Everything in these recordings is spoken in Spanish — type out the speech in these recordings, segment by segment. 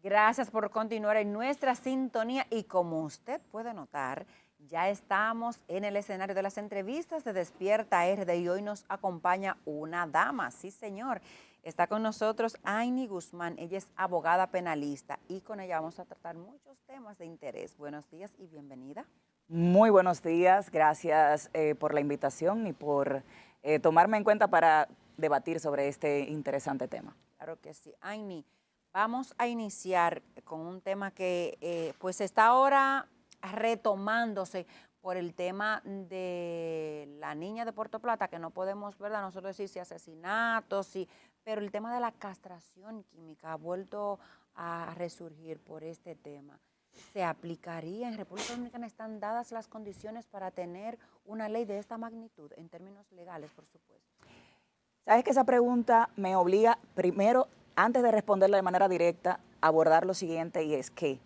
Gracias por continuar en nuestra sintonía y como usted puede notar, ya estamos en el escenario de las entrevistas de Despierta RD y hoy nos acompaña una dama, sí señor. Está con nosotros Ainy Guzmán, ella es abogada penalista y con ella vamos a tratar muchos temas de interés. Buenos días y bienvenida. Muy buenos días, gracias por la invitación y por tomarme en cuenta para debatir sobre este interesante tema. Claro que sí. Ainy, vamos a iniciar con un tema que pues está ahora retomándose por el tema de la niña de Puerto Plata, que no podemos, ¿verdad? Nosotros decir si asesinatos, sí, pero el tema de la castración química ha vuelto a resurgir por este tema. ¿Se aplicaría en República Dominicana? ¿Están dadas las condiciones para tener una ley de esta magnitud en términos legales, por supuesto? Sabes que esa pregunta me obliga primero, antes de responderla de manera directa, a abordar lo siguiente, y es que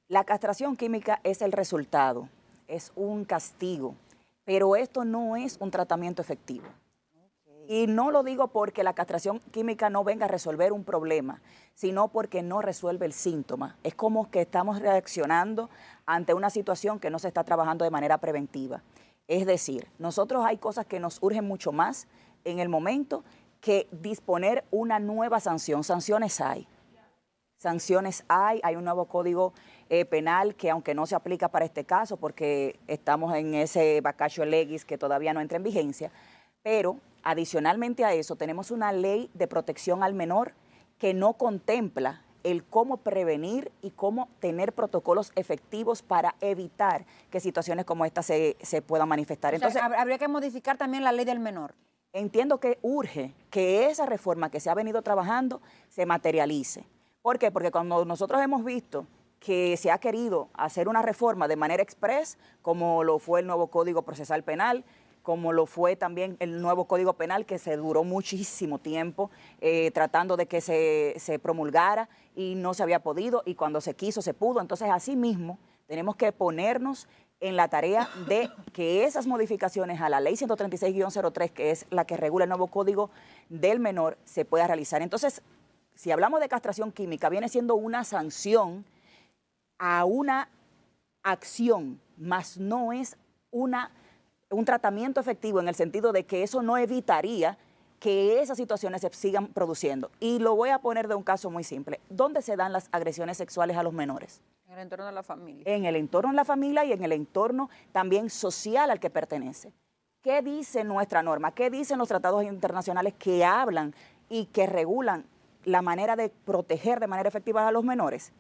la castración química es el resultado, es un castigo, pero esto no es un tratamiento efectivo. Y no lo digo porque la castración química no venga a resolver un problema, sino porque no resuelve el síntoma. Es como que estamos reaccionando ante una situación que no se está trabajando de manera preventiva. Es decir, nosotros hay cosas que nos urgen mucho más en el momento que disponer una nueva sanción. Sanciones hay. Hay un nuevo código penal que aunque no se aplica para este caso porque estamos en ese vacatio legis que todavía no entra en vigencia, pero adicionalmente a eso tenemos una ley de protección al menor que no contempla el cómo prevenir y cómo tener protocolos efectivos para evitar que situaciones como esta se puedan manifestar. O sea, Entonces, habría que modificar también la ley del menor. entiendo que urge que esa reforma que se ha venido trabajando se materialice. ¿Por qué? Porque cuando nosotros hemos visto que se ha querido hacer una reforma de manera express, como lo fue el nuevo Código Procesal Penal, como lo fue también el nuevo Código Penal, que se duró muchísimo tiempo tratando de que se promulgara y no se había podido, y cuando se quiso se pudo. Entonces, así mismo, tenemos que ponernos en la tarea de que esas modificaciones a la Ley 136-03, que es la que regula el nuevo Código del Menor, se pueda realizar. Entonces, si hablamos de castración química, viene siendo una sanción a una acción, más no es un tratamiento efectivo en el sentido de que eso no evitaría que esas situaciones se sigan produciendo. Y lo voy a poner de un caso muy simple. ¿Dónde se dan las agresiones sexuales a los menores? En el entorno de la familia. En el entorno de la familia y en el entorno también social al que pertenece. ¿Qué dice nuestra norma? ¿Qué dicen los tratados internacionales que hablan y que regulan la manera de proteger de manera efectiva a los menores?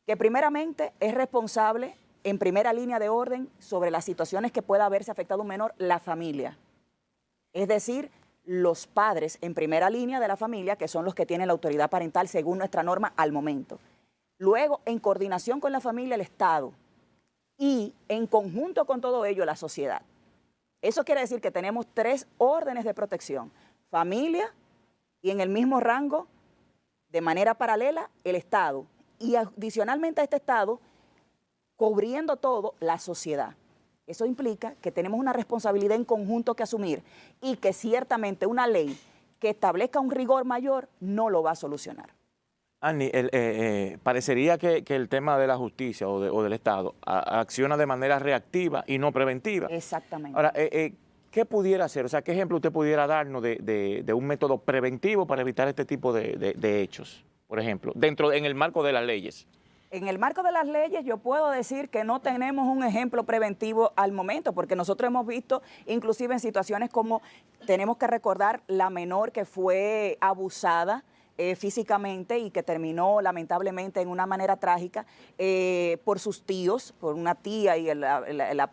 Que primeramente es responsable en primera línea de orden sobre las situaciones que pueda haberse afectado un menor, la familia. Es decir, los padres en primera línea de la familia, que son los que tienen la autoridad parental según nuestra norma al momento. Luego, en coordinación con la familia, el Estado. Y en conjunto con todo ello, la sociedad. Eso quiere decir que tenemos 3 órdenes de protección. Familia y en el mismo rango, de manera paralela, el Estado. Y adicionalmente a este Estado, cubriendo todo, la sociedad. Eso implica que tenemos una responsabilidad en conjunto que asumir y que ciertamente una ley que establezca un rigor mayor no lo va a solucionar. Ainy, parecería que el tema de la justicia o del Estado acciona de manera reactiva y no preventiva. Exactamente. Ahora, ¿qué pudiera hacer? O sea, ¿qué ejemplo usted pudiera darnos de un método preventivo para evitar este tipo de hechos, por ejemplo, en el marco de las leyes? En el marco de las leyes yo puedo decir que no tenemos un ejemplo preventivo al momento, porque nosotros hemos visto inclusive en situaciones como, tenemos que recordar la menor que fue abusada físicamente y que terminó lamentablemente en una manera trágica por sus tíos, por una tía y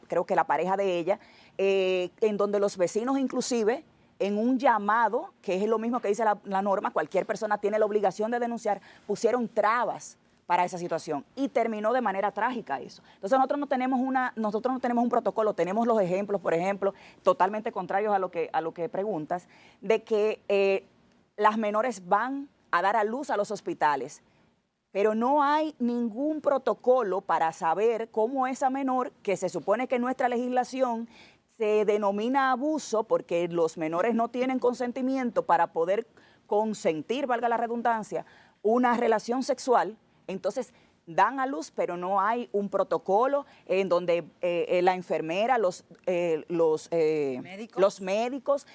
creo que la pareja de ella, en donde los vecinos inclusive, en un llamado, que es lo mismo que dice la norma, cualquier persona tiene la obligación de denunciar, pusieron trabas para esa situación y terminó de manera trágica eso. Entonces nosotros no tenemos un protocolo, tenemos los ejemplos, por ejemplo, totalmente contrarios a lo que preguntas, de que las menores van a dar a luz a los hospitales, pero no hay ningún protocolo para saber cómo esa menor, que se supone que en nuestra legislación se denomina abuso porque los menores no tienen consentimiento para poder consentir, valga la redundancia, una relación sexual. Entonces, dan a luz, pero no hay un protocolo en donde la enfermera, los médicos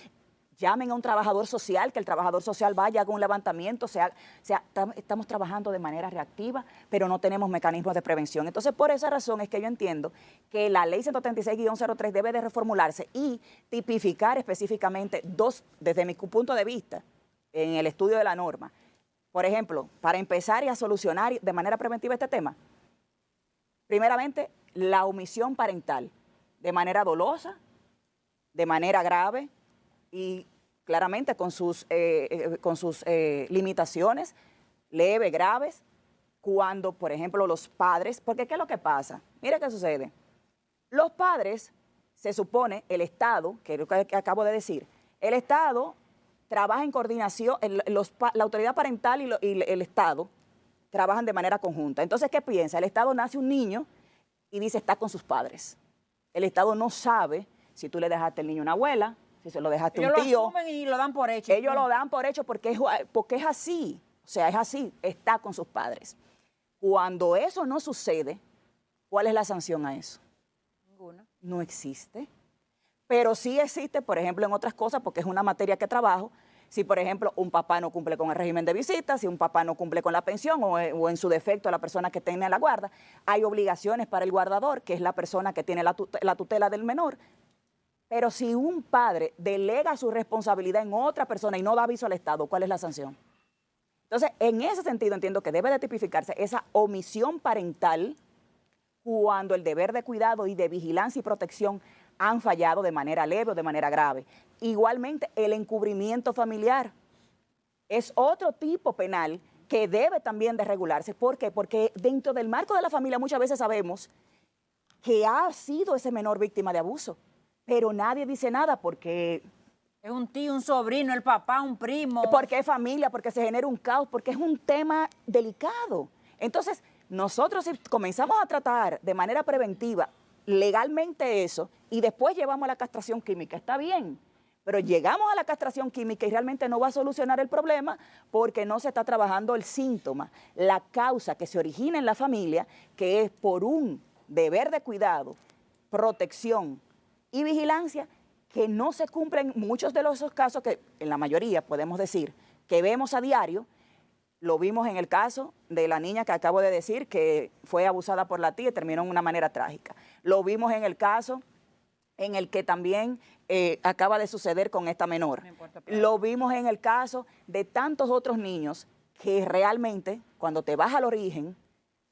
llamen a un trabajador social, que el trabajador social vaya, haga un levantamiento, estamos trabajando de manera reactiva, pero no tenemos mecanismos de prevención. Entonces, por esa razón es que yo entiendo que la ley 136-03 debe de reformularse y tipificar específicamente desde mi punto de vista, en el estudio de la norma. Por ejemplo, para empezar y a solucionar de manera preventiva este tema, primeramente, la omisión parental, de manera dolosa, de manera grave y claramente con sus limitaciones, leves, graves, cuando, por ejemplo, los padres, porque ¿qué es lo que pasa? Mira qué sucede. Los padres, se supone, el Estado, que es lo que acabo de decir, el Estado trabaja en coordinación, la autoridad parental y el Estado trabajan de manera conjunta. Entonces, ¿qué piensa? El Estado nace un niño y dice está con sus padres. El Estado no sabe si tú le dejaste el niño a una abuela, si se lo dejaste a un tío. Ellos lo asumen y lo dan por hecho. Ellos lo dan por hecho porque es así. O sea, es así, está con sus padres. Cuando eso no sucede, ¿cuál es la sanción a eso? Ninguna. No existe. Pero sí existe, por ejemplo, en otras cosas, porque es una materia que trabajo. Si, por ejemplo, un papá no cumple con el régimen de visitas, si un papá no cumple con la pensión o en su defecto la persona que tiene la guarda, hay obligaciones para el guardador, que es la persona que tiene la tutela del menor. Pero si un padre delega su responsabilidad en otra persona y no da aviso al Estado, ¿cuál es la sanción? Entonces, en ese sentido entiendo que debe de tipificarse esa omisión parental cuando el deber de cuidado y de vigilancia y protección han fallado de manera leve o de manera grave. Igualmente, el encubrimiento familiar es otro tipo penal que debe también de regularse. ¿Por qué? Porque dentro del marco de la familia muchas veces sabemos que ha sido ese menor víctima de abuso, pero nadie dice nada porque... Es un tío, un sobrino, el papá, un primo. Porque es familia, porque se genera un caos, porque es un tema delicado. Entonces, nosotros si comenzamos a tratar de manera preventiva legalmente eso y después llevamos a la castración química, está bien, pero llegamos a la castración química y realmente no va a solucionar el problema porque no se está trabajando el síntoma, la causa que se origina en la familia, que es por un deber de cuidado, protección y vigilancia que no se cumplen muchos de esos casos que en la mayoría podemos decir que vemos a diario. Lo vimos en el caso de la niña que acabo de decir que fue abusada por la tía y terminó en una manera trágica. Lo vimos en el caso en el que también acaba de suceder con esta menor. Lo vimos en el caso de tantos otros niños que realmente, cuando te vas al origen,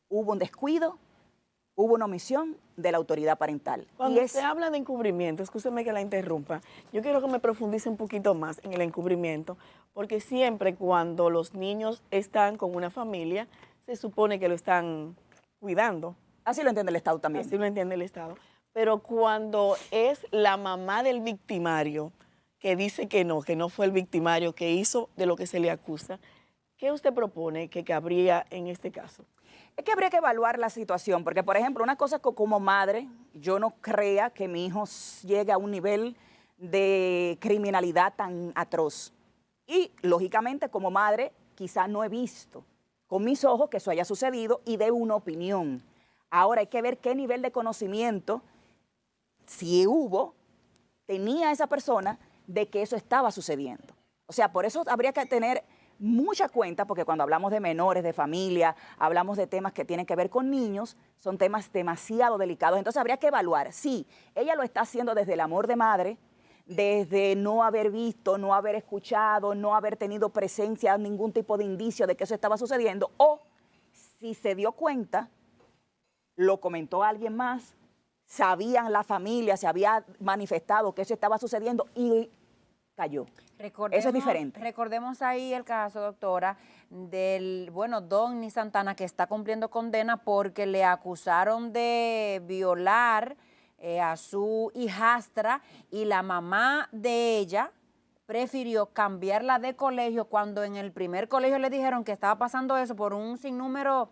hubo un descuido, hubo una omisión de la autoridad parental. Cuando se habla de encubrimiento, escúcheme que la interrumpa, yo quiero que me profundice un poquito más en el encubrimiento, porque siempre cuando los niños están con una familia, se supone que lo están cuidando. Así lo entiende el Estado también. Así lo entiende el Estado. Pero cuando es la mamá del victimario que dice que no fue el victimario que hizo de lo que se le acusa, ¿qué usted propone que cabría en este caso? Es que habría que evaluar la situación, porque, por ejemplo, una cosa es que como madre, yo no crea que mi hijo llegue a un nivel de criminalidad tan atroz. Y, lógicamente, como madre, quizá no he visto con mis ojos que eso haya sucedido y dé una opinión. Ahora hay que ver qué nivel de conocimiento, si hubo, tenía esa persona de que eso estaba sucediendo. O sea, por eso habría que tener mucha cuenta, porque cuando hablamos de menores, de familia, hablamos de temas que tienen que ver con niños, son temas demasiado delicados. Entonces habría que evaluar, sí, ella lo está haciendo desde el amor de madre, desde no haber visto, no haber escuchado, no haber tenido presencia, ningún tipo de indicio de que eso estaba sucediendo, o si se dio cuenta, lo comentó alguien más, sabían la familia, se había manifestado que eso estaba sucediendo y cayó. Eso es diferente. Recordemos ahí el caso, doctora, del, Donny Santana, que está cumpliendo condena porque le acusaron de violar a su hijastra y la mamá de ella prefirió cambiarla de colegio cuando en el primer colegio le dijeron que estaba pasando eso por un sinnúmero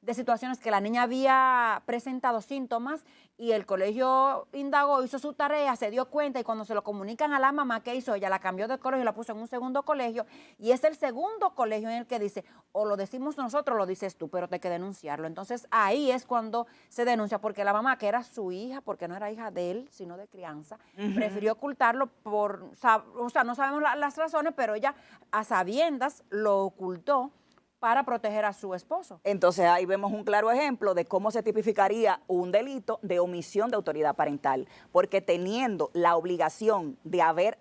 de situaciones que la niña había presentado síntomas y el colegio indagó, hizo su tarea, se dio cuenta y cuando se lo comunican a la mamá, ¿qué hizo? Ella la cambió de colegio y la puso en un segundo colegio y es el segundo colegio en el que dice, o lo decimos nosotros o lo dices tú, pero hay que denunciarlo. Entonces ahí es cuando se denuncia porque la mamá, que era su hija, porque no era hija de él, sino de crianza, prefirió ocultarlo o sea, no sabemos las razones, pero ella a sabiendas lo ocultó para proteger a su esposo. Entonces ahí vemos un claro ejemplo de cómo se tipificaría un delito de omisión de autoridad parental, porque teniendo la obligación de haber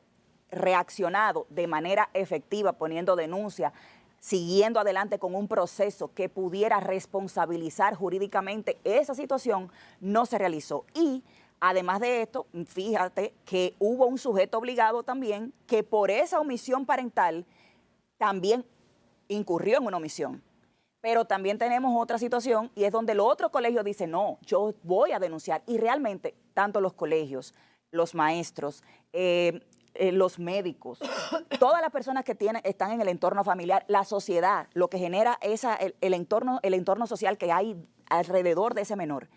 reaccionado de manera efectiva, poniendo denuncia, siguiendo adelante con un proceso que pudiera responsabilizar jurídicamente esa situación, no se realizó. Y además de esto, fíjate que hubo un sujeto obligado también que por esa omisión parental también incurrió en una omisión. Pero también tenemos otra situación y es donde el otro colegio dice, no, yo voy a denunciar. Y realmente, tanto los colegios, los maestros, los médicos, todas las personas que están en el entorno familiar, la sociedad, lo que genera el entorno social que hay alrededor de ese menor,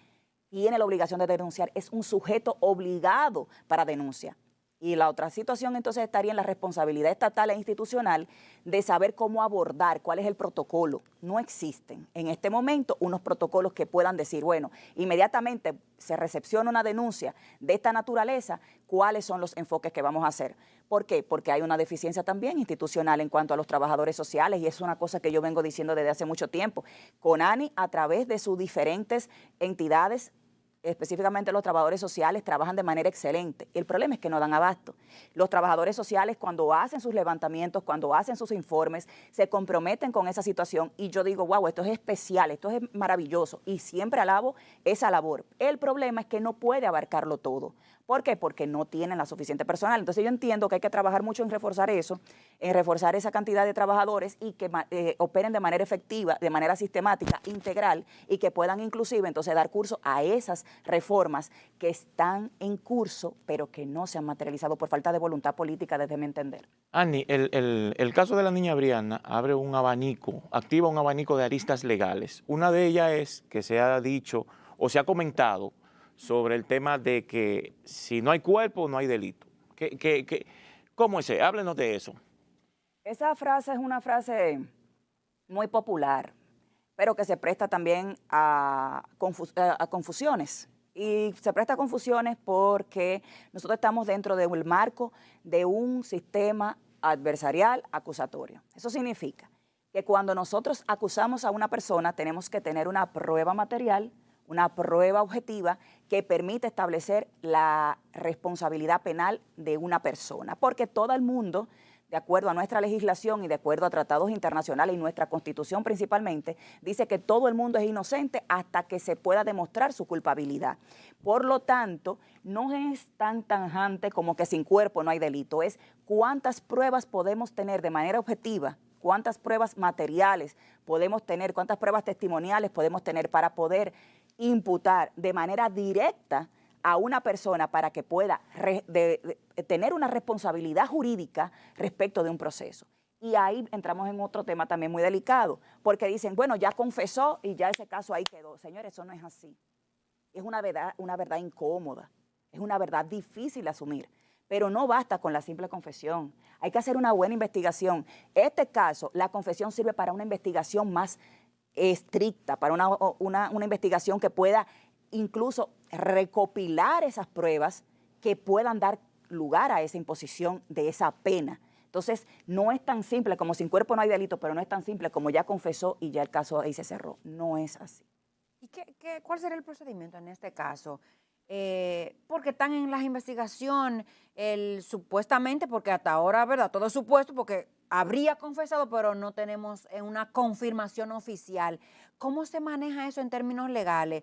tiene la obligación de denunciar, es un sujeto obligado para denuncia. Y la otra situación entonces estaría en la responsabilidad estatal e institucional de saber cómo abordar, cuál es el protocolo. No existen en este momento unos protocolos que puedan decir, bueno, inmediatamente se recepciona una denuncia de esta naturaleza, cuáles son los enfoques que vamos a hacer. ¿Por qué? Porque hay una deficiencia también institucional en cuanto a los trabajadores sociales y es una cosa que yo vengo diciendo desde hace mucho tiempo. CONANI, a través de sus diferentes entidades, específicamente los trabajadores sociales, trabajan de manera excelente. El problema es que no dan abasto. Los trabajadores sociales, cuando hacen sus levantamientos, cuando hacen sus informes, se comprometen con esa situación y yo digo, wow, esto es especial, esto es maravilloso y siempre alabo esa labor. El problema es que no puede abarcarlo todo. ¿Por qué? Porque no tienen la suficiente personal. Entonces yo entiendo que hay que trabajar mucho en reforzar eso, en reforzar esa cantidad de trabajadores y que operen de manera efectiva, de manera sistemática, integral y que puedan inclusive entonces dar curso a esas reformas que están en curso pero que no se han materializado por falta de voluntad política desde mi entender. Annie, el caso de la niña Brianna abre un abanico, activa un abanico de aristas legales. Una de ellas es que se ha dicho o se ha comentado sobre el tema de que si no hay cuerpo, no hay delito. ¿Cómo es eso? Háblenos de eso. Esa frase es una frase muy popular, pero que se presta también a confusiones. Y se presta a confusiones porque nosotros estamos dentro del marco de un sistema adversarial acusatorio. Eso significa que cuando nosotros acusamos a una persona tenemos que tener una prueba material, una prueba objetiva que permite establecer la responsabilidad penal de una persona, porque todo el mundo, de acuerdo a nuestra legislación y de acuerdo a tratados internacionales y nuestra Constitución principalmente, dice que todo el mundo es inocente hasta que se pueda demostrar su culpabilidad. Por lo tanto, no es tan tajante como que sin cuerpo no hay delito, es cuántas pruebas podemos tener de manera objetiva, cuántas pruebas materiales podemos tener, cuántas pruebas testimoniales podemos tener para poder imputar de manera directa a una persona para que pueda tener una responsabilidad jurídica respecto de un proceso. Y ahí entramos en otro tema también muy delicado, porque dicen, bueno, ya confesó y ya ese caso ahí quedó. Señores, eso no es así. Es una verdad incómoda, es una verdad difícil de asumir, pero no basta con la simple confesión. Hay que hacer una buena investigación. Este caso, la confesión sirve para una investigación más estricta, para una investigación que pueda incluso recopilar esas pruebas que puedan dar lugar a esa imposición de esa pena. Entonces, no es tan simple como sin cuerpo no hay delito, pero no es tan simple como ya confesó y ya el caso ahí se cerró. No es así. ¿Y cuál será el procedimiento en este caso? Porque están en la investigación, supuestamente, porque hasta ahora, ¿verdad? Todo es supuesto, porque habría confesado, pero no tenemos una confirmación oficial. ¿Cómo se maneja eso en términos legales?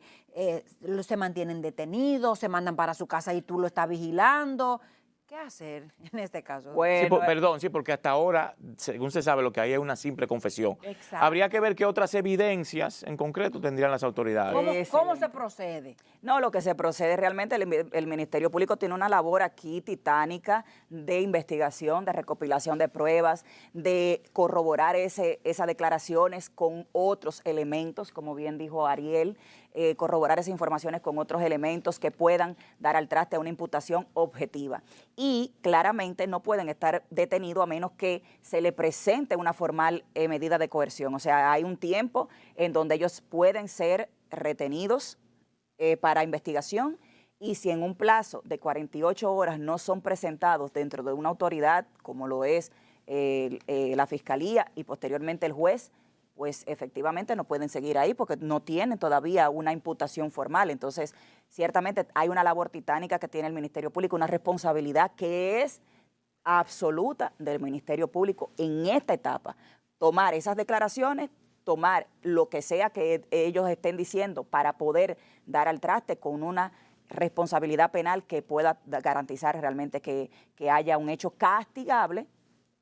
¿Se mantienen detenidos, se mandan para su casa y tú lo estás vigilando? ¿Qué hacer en este caso? Sí, Bueno, perdón, sí, porque hasta ahora, según se sabe, lo que hay es una simple confesión. Exacto. Habría que ver qué otras evidencias en concreto tendrían las autoridades. ¿Cómo Excelente. se procede? no, lo que se procede realmente, el Ministerio Público tiene una labor aquí titánica de investigación, de recopilación de pruebas, de corroborar esas declaraciones con otros elementos, como bien dijo Ariel, corroborar esas informaciones con otros elementos que puedan dar al traste a una imputación objetiva. Y claramente no pueden estar detenidos a menos que se le presente una formal medida de coerción. O sea, hay un tiempo en donde ellos pueden ser retenidos para investigación, y si en un plazo de 48 horas no son presentados dentro de una autoridad, como lo es la Fiscalía y posteriormente el juez, pues efectivamente no pueden seguir ahí porque no tienen todavía una imputación formal. Entonces, ciertamente hay una labor titánica que tiene el Ministerio Público, una responsabilidad que es absoluta del Ministerio Público en esta etapa. Tomar esas declaraciones, tomar lo que sea que ellos estén diciendo para poder dar al traste con una responsabilidad penal que pueda garantizar realmente que haya un hecho castigable,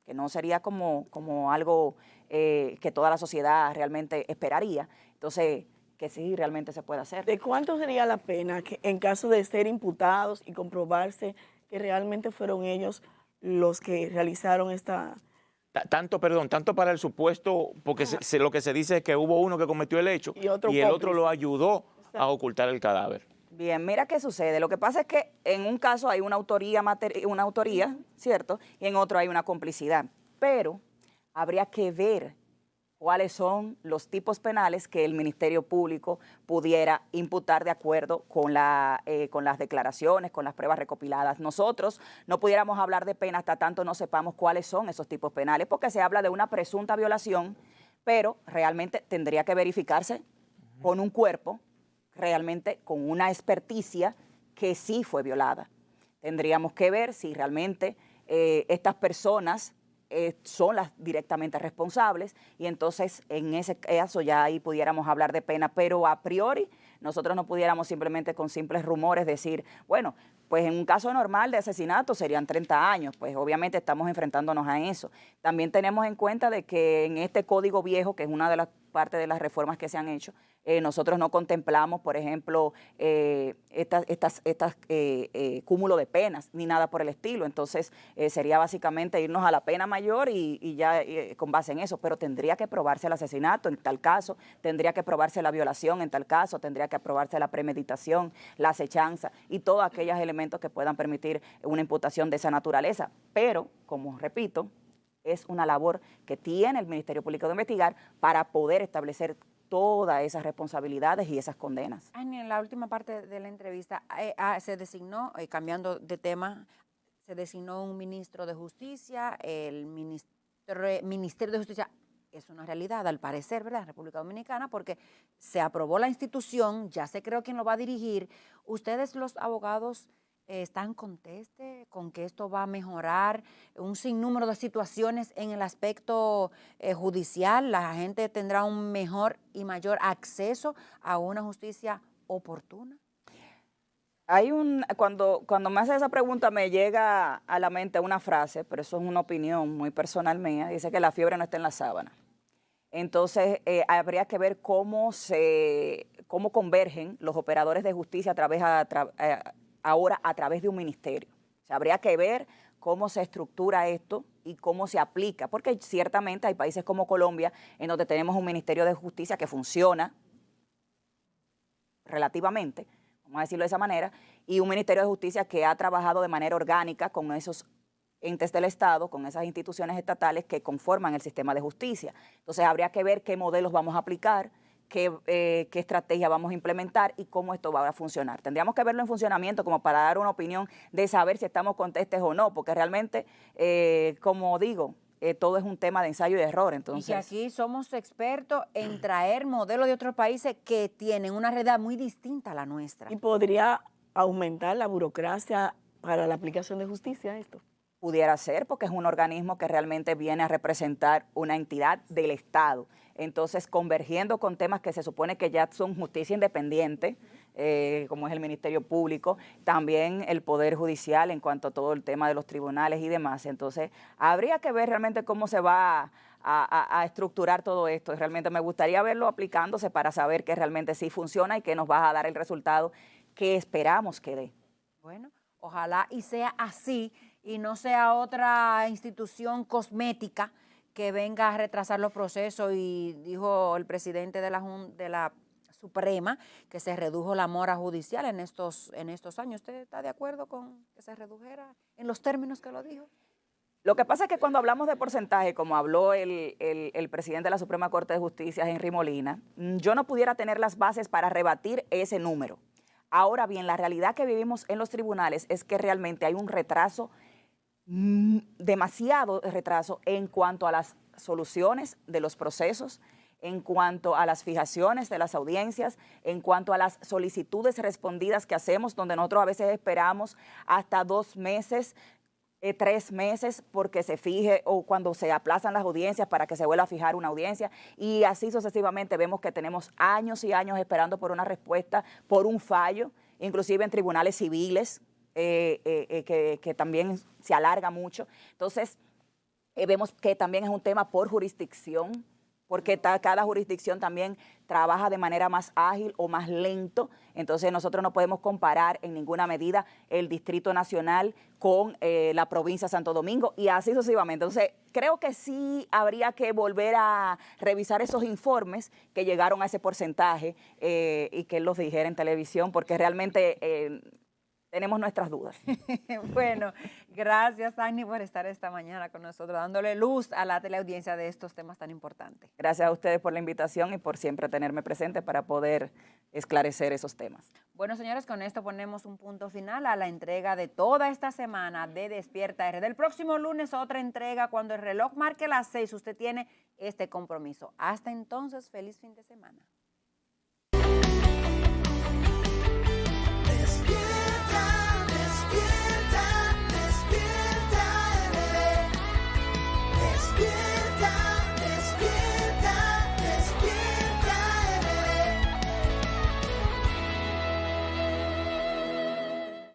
que no sería como algo que toda la sociedad realmente esperaría. Entonces, que sí realmente se puede hacer. ¿De cuánto sería la pena que en caso de ser imputados y comprobarse que realmente fueron ellos los que realizaron esta... Tanto para el supuesto, porque lo que se dice es que hubo uno que cometió el hecho Y otro y el otro cómplice. lo ayudó a ocultar el cadáver? Bien, mira qué sucede. Lo que pasa es que en un caso hay una autoría, ¿cierto? Y en otro hay una complicidad. Pero habría que ver cuáles son los tipos penales que el Ministerio Público pudiera imputar de acuerdo con las declaraciones, con las pruebas recopiladas. Nosotros no pudiéramos hablar de pena hasta tanto no sepamos cuáles son esos tipos penales, porque se habla de una presunta violación, pero realmente tendría que verificarse con un cuerpo, realmente con una experticia que sí fue violada. Tendríamos que ver si realmente estas personas son las directamente responsables, y entonces en ese caso ya ahí pudiéramos hablar de pena, pero a priori nosotros no pudiéramos simplemente con simples rumores decir, bueno, pues en un caso normal de asesinato serían 30 años, pues obviamente estamos enfrentándonos a eso. También tenemos en cuenta de que en este código viejo, que es una de las partes de las reformas que se han hecho, nosotros no contemplamos, por ejemplo, cúmulo de penas, ni nada por el estilo. Entonces, sería básicamente irnos a la pena mayor y ya con base en eso. Pero tendría que probarse el asesinato en tal caso, tendría que probarse la violación en tal caso, tendría que probarse la premeditación, la acechanza y todos aquellos elementos que puedan permitir una imputación de esa naturaleza. Pero, como repito, es una labor que tiene el Ministerio Público de investigar para poder establecer todas esas responsabilidades y esas condenas. Ani, en la última parte de la entrevista se designó, cambiando de tema, se designó un ministro de Justicia. El Ministerio de Justicia es una realidad, al parecer, ¿verdad?, en República Dominicana, porque se aprobó la institución, ya se creó quién lo va a dirigir. Ustedes, los abogados, ¿están contestes con que esto va a mejorar un sinnúmero de situaciones en el aspecto judicial? ¿La gente tendrá un mejor y mayor acceso a una justicia oportuna? Cuando me hace esa pregunta me llega a la mente una frase, pero eso es una opinión muy personal mía, dice que la fiebre no está en la sábana. Entonces, habría que ver cómo convergen los operadores de justicia ahora a través de un ministerio. O sea, habría que ver cómo se estructura esto y cómo se aplica, porque ciertamente hay países como Colombia en donde tenemos un Ministerio de Justicia que funciona relativamente, vamos a decirlo de esa manera, y un Ministerio de Justicia que ha trabajado de manera orgánica con esos entes del Estado, con esas instituciones estatales que conforman el sistema de justicia. Entonces, habría que ver qué modelos vamos a aplicar, qué estrategia vamos a implementar y cómo esto va a funcionar. Tendríamos que verlo en funcionamiento como para dar una opinión de saber si estamos contestes o no, porque realmente, como digo, todo es un tema de ensayo y error. Entonces, y que aquí somos expertos en traer modelos de otros países que tienen una realidad muy distinta a la nuestra. ¿Y podría aumentar la burocracia para la aplicación de justicia esto? Pudiera ser, porque es un organismo que realmente viene a representar una entidad del Estado. Entonces, convergiendo con temas que se supone que ya son justicia independiente, como es el Ministerio Público, también el Poder Judicial en cuanto a todo el tema de los tribunales y demás. Entonces, habría que ver realmente cómo se va a estructurar todo esto. Y realmente me gustaría verlo aplicándose para saber que realmente sí funciona y que nos va a dar el resultado que esperamos que dé. Bueno, ojalá y sea así y no sea otra institución cosmética que venga a retrasar los procesos. Y dijo el presidente de la Suprema que se redujo la mora judicial en estos años. ¿Usted está de acuerdo con que se redujera en los términos que lo dijo? Lo que pasa es que cuando hablamos de porcentaje, como habló el presidente de la Suprema Corte de Justicia, Henry Molina, yo no pudiera tener las bases para rebatir ese número. Ahora bien, la realidad que vivimos en los tribunales es que realmente hay un retraso, demasiado retraso en cuanto a las soluciones de los procesos, en cuanto a las fijaciones de las audiencias, en cuanto a las solicitudes respondidas que hacemos, donde nosotros a veces esperamos hasta 2 meses, 3 meses porque se fije, o cuando se aplazan las audiencias para que se vuelva a fijar una audiencia, y así sucesivamente vemos que tenemos años y años esperando por una respuesta, por un fallo, inclusive en tribunales civiles, que también se alarga mucho. Entonces, vemos que también es un tema por jurisdicción, porque cada jurisdicción también trabaja de manera más ágil o más lento. Entonces nosotros no podemos comparar en ninguna medida el Distrito Nacional con la provincia de Santo Domingo y así sucesivamente. Entonces creo que sí habría que volver a revisar esos informes que llegaron a ese porcentaje y que él los dijera en televisión, porque realmente tenemos nuestras dudas. Bueno, gracias, Agni, por estar esta mañana con nosotros, dándole luz a la teleaudiencia de estos temas tan importantes. Gracias a ustedes por la invitación y por siempre tenerme presente para poder esclarecer esos temas. Bueno, señores, con esto ponemos un punto final a la entrega de toda esta semana de Despierta RD. El próximo lunes otra entrega cuando el reloj marque las 6. Usted tiene este compromiso. Hasta entonces, feliz fin de semana.